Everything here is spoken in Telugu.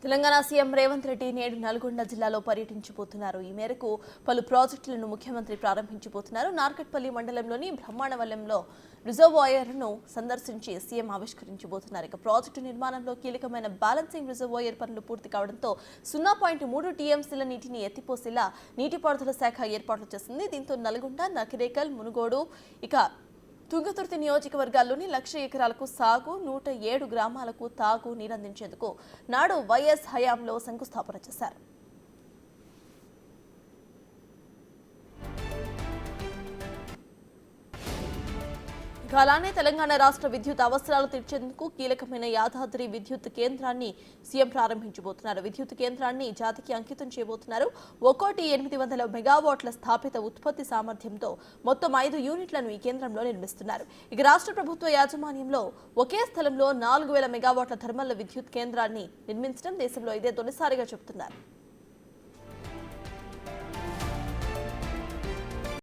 తెలంగాణ సీఎం రేవంత్ రెడ్డి నేడు నల్గొండ జిల్లాలో పర్యటించబోతున్నారు. ఈ మేరకు పలు ప్రాజెక్టులను ముఖ్యమంత్రి ప్రారంభించబోతున్నారు. నార్కట్పల్లి మండలంలోని బ్రహ్మాండవల్లంలో రిజర్వాయర్ను సందర్శించి సీఎం ఆవిష్కరించబోతున్నారు. ఇక ప్రాజెక్టు నిర్మాణంలో కీలకమైన బ్యాలెన్సింగ్ రిజర్వాయర్ పనులు పూర్తి కావడంతో 0.3 టీఎంసీల నీటిని ఎత్తిపోసేలా నీటిపారుదల శాఖ ఏర్పాట్లు చేసింది. దీంతో నల్గొండ, నకిరేకల్, మునుగోడు ఇక తుంగతుర్తి నియోజకవర్గాల్లోని 1,00,000 ఎకరాలకు సాగు, 107 గ్రామాలకు తాగు నీరందించేందుకు నాడు వైఎస్ హయాంలో శంకుస్థాపన చేశారు. అలానే తెలంగాణ రాష్ట్ర విద్యుత్ అవసరాలు తీర్చేందుకు కీలకమైన యాదాద్రి విద్యుత్ కేంద్రాన్ని సీఎం ప్రారంభించబోతున్నారు. విద్యుత్ కేంద్రాన్ని జాతికి అంకితం చేయబోతున్నారు. ఒక్కోటి 800 మెగావాట్ల స్థాపిత ఉత్పత్తి సామర్థ్యంతో మొత్తం 5 యూనిట్లను ఈ కేంద్రంలో నిర్మిస్తున్నారు. ఇక రాష్ట్ర ప్రభుత్వ యాజమాన్యంలో ఒకే స్థలంలో 4,000 మెగావాట్ల థర్మల్ విద్యుత్ కేంద్రాన్ని నిర్మించడం దేశంలో ఇదే తొలిసారిగా చెబుతున్నారు.